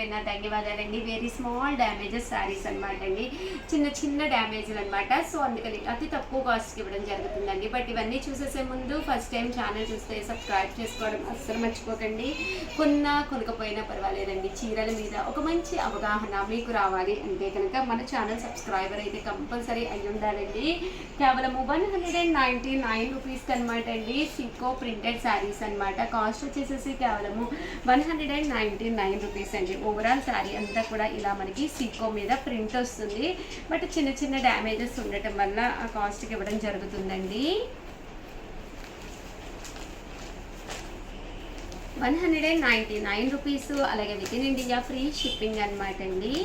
పేరున ధన్యవాదాలండి. Very small damages saris అనమాట అండి, చిన్న చిన్న డ్యామేజ్లు అనమాట. సో అందుకని అతి తక్కువ కాస్ట్కి ఇవ్వడం జరుగుతుందండి. బట్ ఇవన్నీ చూసేసే ముందు ఫస్ట్ టైం ఛానల్ చూస్తే సబ్స్క్రైబ్ చేసుకోవడం అస్సలు మర్చిపోకండి. కొనకపోయినా పర్వాలేదండి, చీరల మీద ఒక మంచి అవగాహన మీకు రావాలి అంటే కనుక మన ఛానల్ సబ్స్క్రైబర్ అయితే కంపల్సరీ అయి ఉండాలండి. కేవలం 199 రూపీస్కి అనమాట అండి సీకో ప్రింటెడ్ శారీస్ అనమాట. కాస్ట్ వచ్చేసేసి కేవలము 199 రూపీస్ అండి. ఓవరాల్ శారీ అంతా కూడా ఇలా మనకి సీకో మీద ప్రింట్ వస్తుంది. బట్ చిన్న చిన్న డ్యామేజెస్ ఉండటం వల్ల ఆ కాస్ట్కి ఇవ్వడం జరుగుతుందండి. 199 రూపీస్. అలాగే with in India free shipping అనమాట అండి.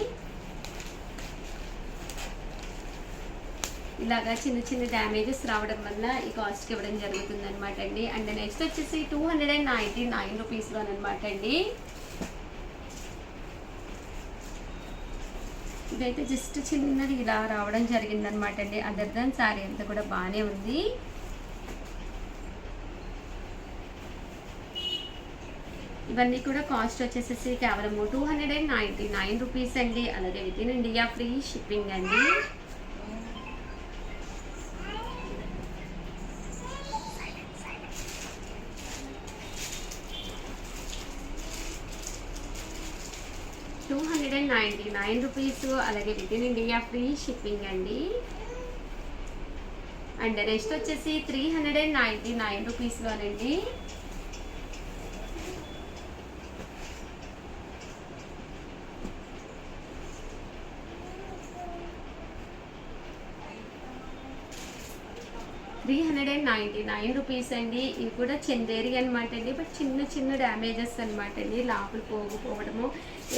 ఇలాగా చిన్న చిన్న డ్యామేజెస్ రావడం వల్ల ఈ కాస్ట్కి ఇవ్వడం జరుగుతుంది అనమాట అండి. అండ్ నెక్స్ట్ వచ్చేసి 299 రూపీస్లో అనమాట అండి. ఇదైతే జస్ట్ చిన్నది ఇలా రావడం జరిగిందనమాట అండి. అదర్ దాన్ శారీ అంతా కూడా బాగానే ఉంది. ఇవన్నీ కూడా కాస్ట్ వచ్చేసేసి కేవలం 299 రూపీస్ అండి. అలాగే with in India free shipping అండి. రూపీస్. అలాగే with in India free shipping అండి. అండ్ నెక్స్ట్ వచ్చేసి 399 రూపీస్లోనండి. రూపీస్ అండి. ఇవి కూడా చందేరి అనమాట అండి. బట్ చిన్న చిన్న డ్యామేజెస్ అనమాట అండి. లోపల పోవడము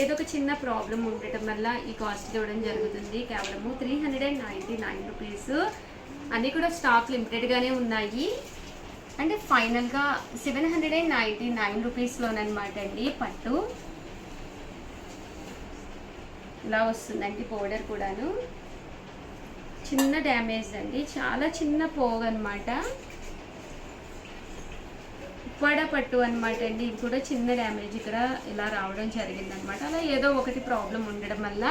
ఏదో ఒక చిన్న ప్రాబ్లం ఉండటం వల్ల ఈ కాస్ట్ ఇవ్వడం జరుగుతుంది. కేవలము 399 రూపీస్. అన్నీ కూడా స్టాక్ లిమిటెడ్గానే ఉన్నాయి. అంటే ఫైనల్గా 799 రూపీస్లోనమాట అండి పట్టు. ఇలా వస్తుందండి పౌడర్ కూడాను. చిన్న డ్యామేజ్ అండి, చాలా చిన్న పోగు అనమాట. ఉప్పాడ పట్టు అనమాట అండి. ఇది కూడా చిన్న డ్యామేజ్ ఇక్కడ ఇలా రావడం జరిగిందనమాట. అలా ఏదో ఒకటి ప్రాబ్లం ఉండడం వల్ల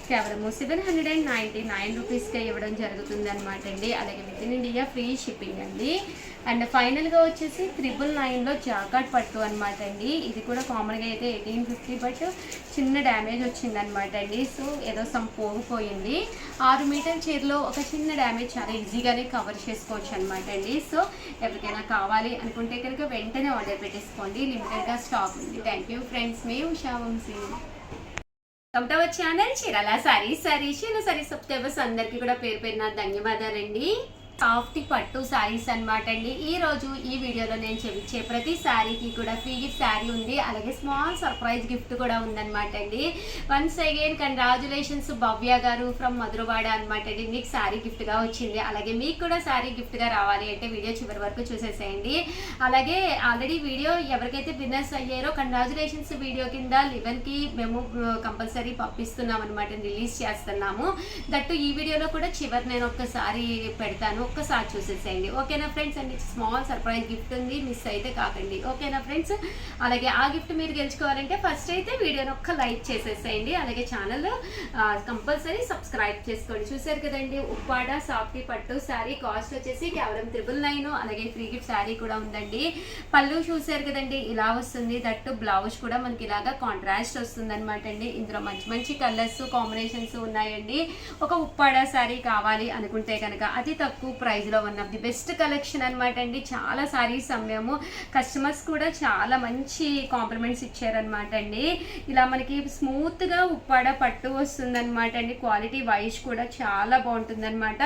కేవలము 799 రూపీస్కే ఇవ్వడం జరుగుతుంది అనమాట అండి. అలాగే with in India free shipping అండి. అండ్ ఫైనల్గా వచ్చేసి 999లో జాకాట్ పట్టు అనమాట అండి. ఇది కూడా కామన్గా అయితే 1850, బట్ చిన్న డ్యామేజ్ వచ్చిందనమాట అండి. సో ఏదో పోగిపోయింది. 6 మీటర్ చీరలో ఒక చిన్న డ్యామేజ్ చాలా ఈజీగానే కవర్ చేసుకోవచ్చు అనమాట అండి. సో ఎవరికైనా కావాలి అనుకుంటే కనుక వెంటనే ఆర్డర్ పెట్టేసుకోండి. లిమిటెడ్గా స్టాక్ ఉంది. Thank you friends. మే Usha Vamshi. Come to our channel Chirala sarees subscribers అందరికీ కూడా పేరు పేరున ధన్యవాదాలండి. సాఫ్ట్ పట్టు శారీస్ అనమాట అండి. ఈరోజు ఈ వీడియోలో నేను చూపించే ప్రతి శారీకి కూడా ఫ్రీ గిఫ్ట్ శారీ ఉంది. అలాగే స్మాల్ సర్ప్రైజ్ గిఫ్ట్ కూడా ఉందన్నమాట అండి. వన్స్ అగైన్ కంగ్రాచులేషన్స్ భవ్య గారు ఫ్రమ్ మధురవాడ అనమాట అండి. మీకు శారీ గిఫ్ట్గా వచ్చింది. అలాగే మీకు కూడా శారీ గిఫ్ట్గా రావాలి అంటే వీడియో చివరి వరకు చూసేసేయండి. అలాగే ఆల్రెడీ వీడియో ఎవరికైతే విన్నర్స్ అయ్యారో కంగ్రాచులేషన్స్ వీడియో కింద 11కి మేము కంపల్సరీ పంపిస్తున్నాం అనమాట, రిలీజ్ చేస్తున్నాము. దట్టు ఈ వీడియోలో కూడా చివరి నేను ఒక్కసారి పెడతాను, ఒక్కసారి చూసేసేయండి. ఓకేనా friends? And small surprise gift ఉంది, మిస్ అయితే కాకండి. ఓకేనా ఫ్రెండ్స్? అలాగే ఆ గిఫ్ట్ మీరు గెలుచుకోవాలంటే ఫస్ట్ అయితే వీడియోని ఒక్క లైక్ చేసేసేయండి. అలాగే ఛానల్ కంపల్సరీ సబ్స్క్రైబ్ చేసుకోండి. చూసారు కదండి, ఉప్పాడ సాఫ్టీ పట్టు శారీ కాస్ట్ వచ్చేసి కేవలం 999. అలాగే ఫ్రీ గిఫ్ట్ శారీ కూడా ఉందండి. పళ్ళు చూసారు కదండి, ఇలా వస్తుంది. దట్టు బ్లౌజ్ కూడా మనకి ఇలాగా కాంట్రాస్ట్ వస్తుంది అనమాట అండి. ఇందులో మంచి మంచి కలర్స్ కాంబినేషన్స్ ఉన్నాయండి. ఒక ఉప్పాడ శారీ కావాలి అనుకుంటే కనుక అతి తక్కువ ప్రైస్లో one of the best collection అనమాట అండి. చాలా సారీస్ అమ్మాము. కస్టమర్స్ కూడా చాలా మంచి కాంప్లిమెంట్స్ ఇచ్చారనమాట అండి. ఇలా మనకి స్మూత్గా ఉప్పాడ పట్టు వస్తుందన్నమాట అండి. క్వాలిటీ వైజ్ కూడా చాలా బాగుంటుందన్నమాట.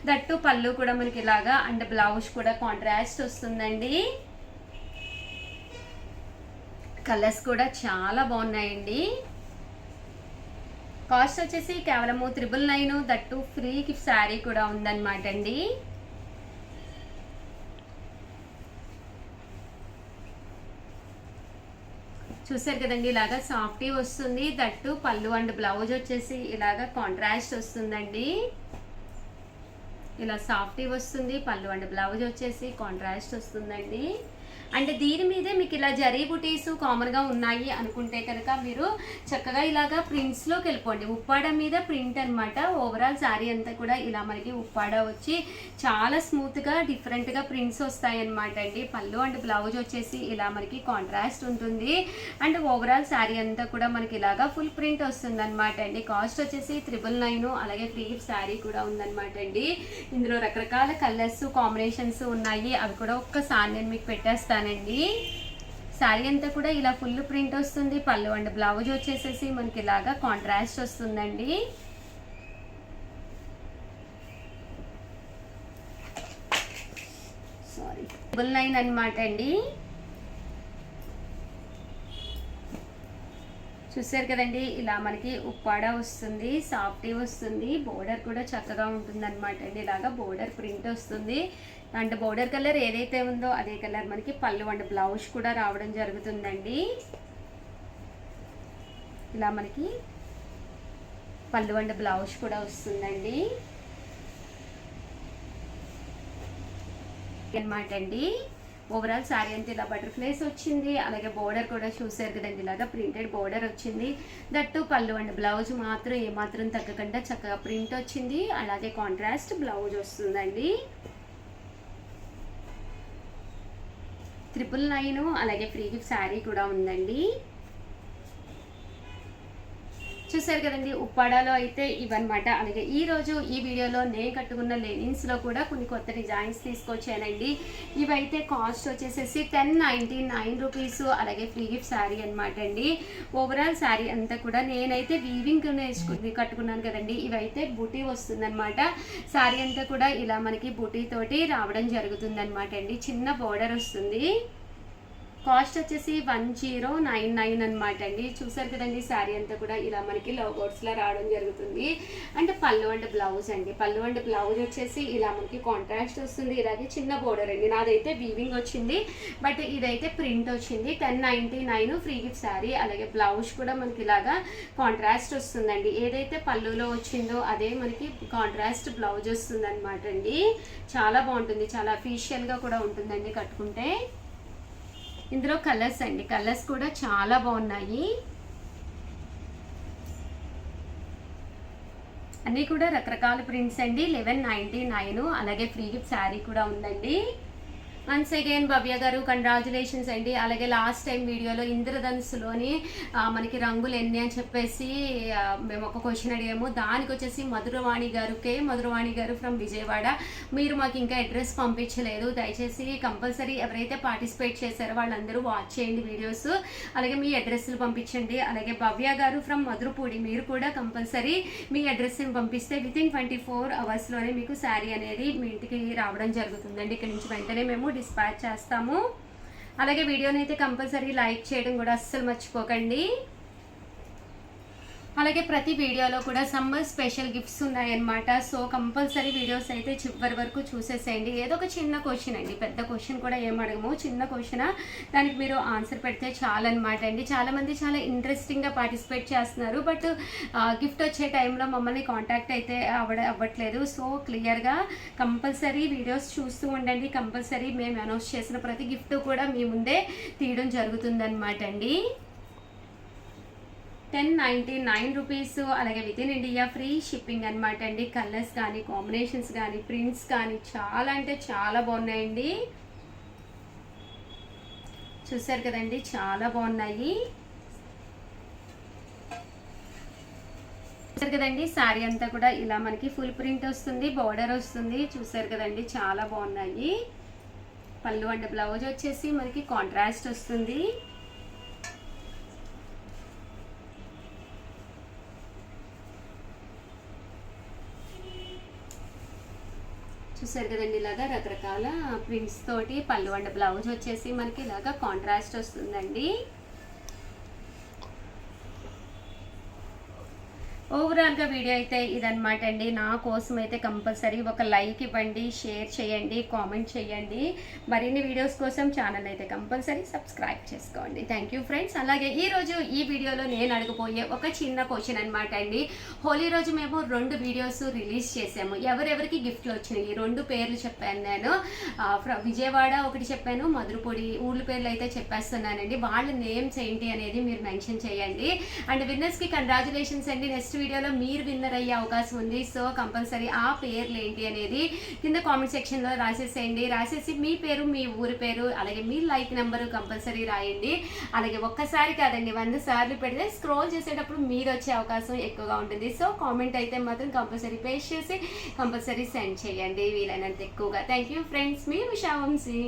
దట్టు పళ్ళు కూడా మనకి ఇలాగా అండ్ బ్లౌజ్ కూడా కాంట్రాస్ట్ వస్తుందండి. కలర్స్ కూడా చాలా బాగున్నాయండి. కాస్ట్ వచ్చేసి కేవలము 999. దట్టు ఫ్రీ గిఫ్ట్ శారీ కూడా ఉందన్నమాట అండి. చూసారు కదండి, ఇలాగా సాఫ్టీ వస్తుంది. దట్టు పళ్ళు అండ్ బ్లౌజ్ వచ్చేసి ఇలాగా కాంట్రాస్ట్ వస్తుందండి. ఇలా సాఫ్టీ వస్తుంది, పళ్ళు అండ్ బ్లౌజ్ వచ్చేసి కాంట్రాస్ట్ వస్తుందండి. అంటే దీని మీదే మీకు ఇలా జరీ బుటీస్ కామన్గా ఉన్నాయి అనుకుంటే కనుక మీరు చక్కగా ఇలాగా ప్రింట్స్లోకి వెళ్ళిపోండి. ఉప్పాడ మీద ప్రింట్ అనమాట. ఓవరాల్ శారీ అంతా కూడా ఇలా మనకి ఉప్పాడ వచ్చి చాలా స్మూత్గా డిఫరెంట్గా ప్రింట్స్ వస్తాయి అనమాట అండి. పళ్ళు అండ్ బ్లౌజ్ వచ్చేసి ఇలా మనకి కాంట్రాస్ట్ ఉంటుంది. అండ్ ఓవరాల్ శారీ అంతా కూడా మనకి ఇలాగా ఫుల్ ప్రింట్ వస్తుంది అనమాట అండి. కాస్ట్ వచ్చేసి 999. అలాగే ఫ్రీ గిఫ్ట్ శారీ కూడా ఉందన్నమాట అండి. ఇందులో రకరకాల కలర్స్ కాంబినేషన్స్ ఉన్నాయి. అవి కూడా ఒక్కసారి నేను మీకు పెట్టేస్తానండి. శారీ అంతా కూడా ఇలా ఫుల్ ప్రింట్ వస్తుంది. పళ్ళు అండ్ బ్లౌజ్ వచ్చేసేసి మనకి ఇలాగా కాంట్రాస్ట్ వస్తుందండి. సారీ 999 అనమాట అండి. చూసారు కదండి, ఇలా మనకి ఉప్పాడ వస్తుంది, సాఫ్టీ వస్తుంది, బోర్డర్ కూడా చక్కగా ఉంటుంది అనమాట అండి. ఇలాగా బోర్డర్ ప్రింట్ వస్తుంది. అండ్ బోర్డర్ కలర్ ఏదైతే ఉందో అదే కలర్ మనకి పళ్ళు అండ్ బ్లౌజ్ కూడా రావడం జరుగుతుందండి. ఇలా మనకి పళ్ళు అండ్ బ్లౌజ్ కూడా వస్తుందండి అనమాట అండి. ఓవరాల్ శారీ అంతా ఇలా బటర్ఫ్లైస్ వచ్చింది. అలాగే బోర్డర్ కూడా చూసారు కదండి, ఇలాగా ప్రింటెడ్ బోర్డర్ వచ్చింది. దట్టు పళ్ళు అండ్ బ్లౌజ్ మాత్రం ఏమాత్రం తగ్గకుండా చక్కగా ప్రింట్ వచ్చింది. అలాగే కాంట్రాస్ట్ బ్లౌజ్ వస్తుందండి. 999. అలాగే ఫ్రీ గిఫ్ట్ శారీ కూడా ఉందండి. చూసారు కదండి, ఉప్పాడాలో అయితే ఇవన్నమాట. అలాగే ఈరోజు ఈ వీడియోలో నేను కట్టుకున్న లెనిన్స్లో కూడా కొన్ని కొత్త డిజైన్స్ తీసుకొచ్చానండి. ఇవైతే కాస్ట్ వచ్చేసేసి 1099 రూపీస్. అలాగే ఫ్రీ గిఫ్ట్ శారీ అనమాట అండి. ఓవరాల్ శారీ అంతా కూడా నేనైతే వీవింగ్ కట్టుకున్నాను కదండి. ఇవైతే బుటీ వస్తుందన్నమాట. శారీ అంతా కూడా ఇలా మనకి బుటీ తోటి రావడం జరుగుతుందన్నమాట అండి. చిన్న బోర్డర్ వస్తుంది. కాస్ట్ వచ్చేసి 1099 అనమాట అండి. చూసారు కదండి, శారీ అంతా కూడా ఇలా మనకి లవ్ బర్డ్స్లో రావడం జరుగుతుంది. అంటే పళ్ళు అండ్ బ్లౌజ్ అండి. పళ్ళు అండ్ బ్లౌజ్ వచ్చేసి ఇలా మనకి కాంట్రాస్ట్ వస్తుంది. ఇలాగే చిన్న బోర్డర్ అండి. నాదైతే వీవింగ్ వచ్చింది, బట్ ఇదైతే ప్రింట్ వచ్చింది. 1099 ఫ్రీ గిఫ్ట్ శారీ. అలాగే బ్లౌజ్ కూడా మనకి ఇలాగా కాంట్రాస్ట్ వస్తుందండి. ఏదైతే పళ్ళులో వచ్చిందో అదే మనకి కాంట్రాస్ట్ బ్లౌజ్ వస్తుంది అనమాట అండి. చాలా బాగుంటుంది, చాలా అఫీషియల్గా కూడా ఉంటుందండి కట్టుకుంటే. ఇందులో కలర్స్ అండి, కలర్స్ కూడా చాలా బాగున్నాయి. అన్నీ కూడా రకరకాల ప్రింట్స్ అండి. 1199. అలాగే ఫ్రీ గిఫ్ట్ శారీ కూడా ఉందండి. వన్స్ అగైన్ భవ్య గారు కంగ్రాచులేషన్స్ అండి. అలాగే లాస్ట్ టైం వీడియోలో ఇంద్రధనుస్సులోని మనకి రంగులు ఎన్ని అని చెప్పేసి మేము ఒక క్వశ్చన్ అడిగాము. దానికి వచ్చేసి మధురవాణి గారు ఫ్రమ్ విజయవాడ, మీరు మాకు ఇంకా అడ్రస్ పంపించలేదు. దయచేసి కంపల్సరీ ఎవరైతే పార్టిసిపేట్ చేశారో వాళ్ళందరూ వాచ్ చేయండి వీడియోస్. అలాగే మీ అడ్రస్లు పంపించండి. అలాగే భవ్య గారు ఫ్రమ్ మధురపూడి, మీరు కూడా కంపల్సరీ మీ అడ్రస్ని పంపిస్తే వితిన్ 24 అవర్స్లోనే మీకు శారీ అనేది మీ ఇంటికి రావడం జరుగుతుందండి. ఇక్కడ నుంచి వెంటనే మేము డిస్పాచ్ చేస్తాము. అలాగే వీడియోని అయితే కంపల్సరీ లైక్ చేయడం కూడా అస్సలు మర్చిపోకండి. అలాగే ప్రతి వీడియోలో కూడా సమ్మర్ స్పెషల్ గిఫ్ట్స్ ఉన్నాయన్నమాట. సో కంపల్సరీ వీడియోస్ అయితే చివరి వరకు చూసేసేయండి. ఏదో ఒక చిన్న క్వశ్చన్ అండి, పెద్ద క్వశ్చన్ కూడా ఏం అడగము, చిన్న క్వశ్చన్, దానికి మీరు ఆన్సర్ పెడితే చాలన్నమాట అండి. చాలామంది చాలా ఇంట్రెస్టింగ్గా పార్టిసిపేట్ చేస్తున్నారు, బట్ గిఫ్ట్ వచ్చే టైంలో మమ్మల్ని కాంటాక్ట్ అయితే అవ్వట్లేదు. సో క్లియర్గా కంపల్సరీ వీడియోస్ చూస్తూ ఉండండి. కంపల్సరీ మేము అనౌన్స్ చేసిన ప్రతి గిఫ్ట్ కూడా మీ ముందే తీయడం జరుగుతుందన్నమాట అండి. 1099 రూపీస్. అలాగే with in India free shipping అనమాట అండి. కలర్స్ కానీ, కాంబినేషన్స్ కానీ, ప్రింట్స్ కానీ చాలా అంటే చాలా బాగున్నాయండి. చూసారు కదండి, చాలా బాగున్నాయి. చూసారు కదండి, శారీ అంతా కూడా ఇలా మనకి ఫుల్ ప్రింట్ వస్తుంది, బోర్డర్ వస్తుంది. చూసారు కదండి, చాలా బాగున్నాయి. పళ్ళు అండ్ బ్లౌజ్ వచ్చేసి మనకి కాంట్రాస్ట్ వస్తుంది. చూసారు కదండి, ఇలాగా రకరకాల ప్రింట్స్ తోటి పళ్ళు అండ్ బ్లౌజ్ వచ్చేసి మనకి ఇలాగా కాంట్రాస్ట్ వస్తుందండి. ఓవరాల్గా వీడియో అయితే ఇదనమాట అండి. నా కోసం అయితే కంపల్సరీ ఒక లైక్ ఇవ్వండి, షేర్ చేయండి, కామెంట్ చేయండి. మరిన్ని వీడియోస్ కోసం ఛానల్ అయితే కంపల్సరీ సబ్స్క్రైబ్ చేసుకోండి. Thank you friends. అలాగే ఈరోజు ఈ వీడియోలో నేను అడగబోయే ఒక చిన్న క్వశ్చన్ అనమాట అండి. హోలీ రోజు మేము 2 వీడియోస్ రిలీజ్ చేసాము. ఎవరెవరికి గిఫ్ట్లు వచ్చినాయి 2 పేర్లు చెప్పాను నేను. విజయవాడ ఒకటి చెప్పాను, మధురపొడి ఊళ్ళ పేర్లు అయితే చెప్పేస్తున్నానండి. వాళ్ళ నేమ్స్ ఏంటి అనేది మీరు మెన్షన్ చేయండి. అండ్ విన్నర్స్కి కంగ్రాచులేషన్స్ అండి. నెక్స్ట్ వీడియోలో మీరు విన్నర్ అయ్యే అవకాశం ఉంది. సో కంపల్సరీ ఆ పేర్లు ఏంటి అనేది కింద కామెంట్ సెక్షన్లో రాసేసేయండి. రాసేసి మీ పేరు, మీ ఊరి పేరు, అలాగే మీ లైక్ నెంబరు కంపల్సరీ రాయండి. అలాగే ఒక్కసారి కాదండి 100 సార్లు పెడితే స్క్రోల్ చేసేటప్పుడు మీరు వచ్చే అవకాశం ఎక్కువగా ఉంటుంది. సో కామెంట్ అయితే మాత్రం కంపల్సరీ పేస్ట్ చేసి కంపల్సరీ సెండ్ చేయండి వీలైనంత ఎక్కువగా. Thank you friends. మీ ఉషా వంశీ.